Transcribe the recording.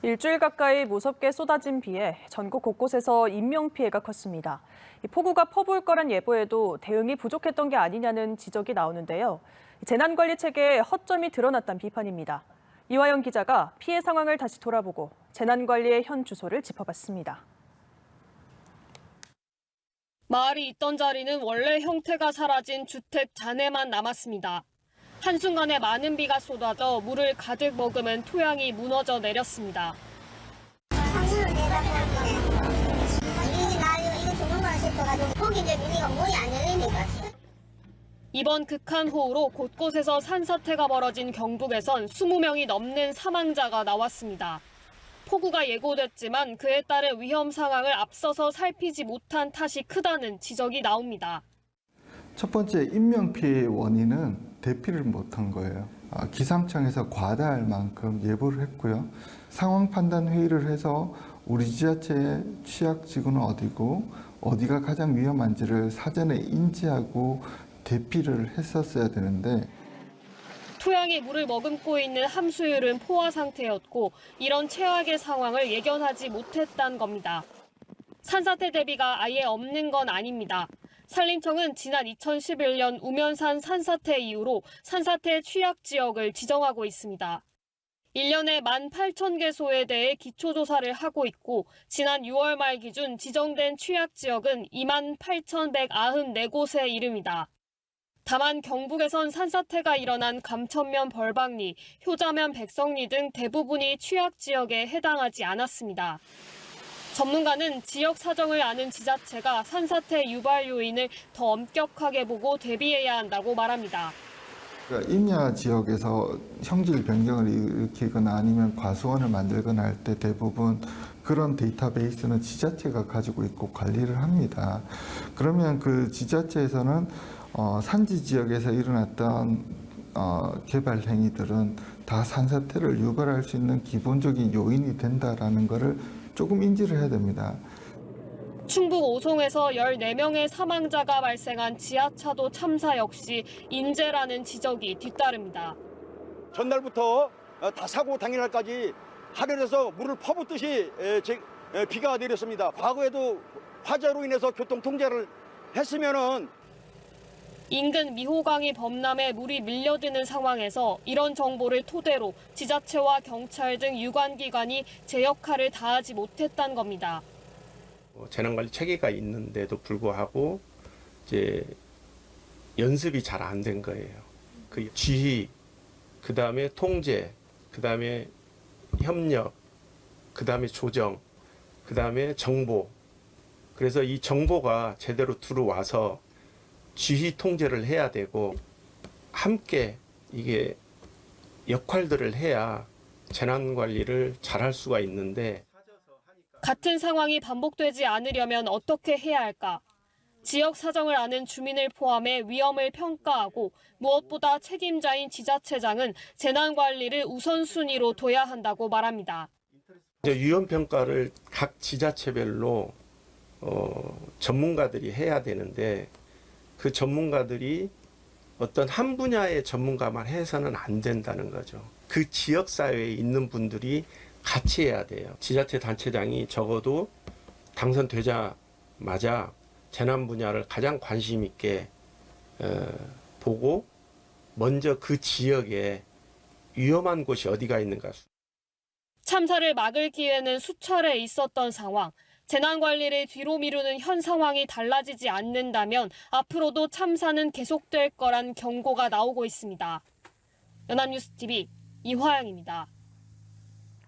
일주일 가까이 무섭게 쏟아진 비에 전국 곳곳에서 인명피해가 컸습니다. 폭우가 퍼부을 거란 예보에도 대응이 부족했던 게 아니냐는 지적이 나오는데요. 재난관리 체계에 허점이 드러났다는 비판입니다. 이화영 기자가 피해 상황을 다시 돌아보고 재난관리의 현 주소를 짚어봤습니다. 마을이 있던 자리는 원래 형태가 사라진 주택 잔해만 남았습니다. 한순간에 많은 비가 쏟아져 물을 가득 머금은 토양이 무너져 내렸습니다. 창문을 내다보면 이게 조금만 싶어가지고 거기 이제 문이 안 열리니까. 이번 극한 호우로 곳곳에서 산사태가 벌어진 경북에선 20명이 넘는 사망자가 나왔습니다. 폭우가 예고됐지만 그에 따른 위험 상황을 앞서서 살피지 못한 탓이 크다는 지적이 나옵니다. 첫 번째 인명피해의 원인은 대피를 못한 거예요. 기상청에서 과다할 만큼 예보를 했고요. 상황 판단 회의를 해서 우리 지자체의 취약지구는 어디고 어디가 가장 위험한지를 사전에 인지하고 대피를 했었어야 되는데 토양이 물을 머금고 있는 함수율은 포화 상태였고 이런 최악의 상황을 예견하지 못했다는 겁니다. 산사태 대비가 아예 없는 건 아닙니다. 산림청은 지난 2011년 우면산 산사태 이후로 산사태 취약 지역을 지정하고 있습니다. 1년에 18,000개소에 대해 기초조사를 하고 있고 지난 6월 말 기준 지정된 취약 지역은 28,194곳에 이릅니다. 다만 경북에선 산사태가 일어난 감천면 벌방리, 효자면 백성리 등 대부분이 취약 지역에 해당하지 않았습니다. 전문가는 지역 사정을 아는 지자체가 산사태 유발 요인을 더 엄격하게 보고 대비해야 한다고 말합니다. 그러니까 임야 지역에서 형질 변경을 일으키거나 아니면 과수원을 만들거나 할 때 대부분 그런 데이터베이스는 지자체가 가지고 있고 관리를 합니다. 그러면 그 지자체에서는 산지 지역에서 일어났던 개발 행위들은 다 산사태를 유발할 수 있는 기본적인 요인이 된다라는 것을 조금 인지를 해야 됩니다. 충북 오송에서 14명의 사망자가 발생한 지하차도 참사 역시 인재라는 지적이 뒤따릅니다. 전날부터 다 사고 당일날까지 하늘에서 물을 퍼붓듯이 비가 내렸습니다. 과거에도 화재로 인해서 교통 통제를 했으면은 인근 미호강이 범람해 물이 밀려드는 상황에서 이런 정보를 토대로 지자체와 경찰 등 유관기관이 제 역할을 다하지 못했다는 겁니다. 재난관리 체계가 있는데도 불구하고 이제 연습이 잘 안 된 거예요. 그 지휘, 그 다음에 통제, 그 다음에 협력, 그 다음에 조정, 그 다음에 정보. 그래서 이 정보가 제대로 들어와서 지휘 통제를 해야 되고 함께 이게 역할들을 해야 재난관리를 잘할 수가 있는데 같은 상황이 반복되지 않으려면 어떻게 해야 할까? 지역 사정을 아는 주민을 포함해 위험을 평가하고 무엇보다 책임자인 지자체장은 재난관리를 우선순위로 둬야 한다고 말합니다. 위험 평가를 각 지자체별로 전문가들이 해야 되는데 그 전문가들이 어떤 한 분야의 전문가만 해서는 안 된다는 거죠. 그 지역 사회에 있는 분들이 같이 해야 돼요. 지자체 단체장이 적어도 당선되자마자 재난 분야를 가장 관심 있게 보고 먼저 그 지역에 위험한 곳이 어디가 있는가. 참사를 막을 기회는 수차례 있었던 상황. 재난관리를 뒤로 미루는 현 상황이 달라지지 않는다면 앞으로도 참사는 계속될 거란 경고가 나오고 있습니다. 연합뉴스TV 이화영입니다.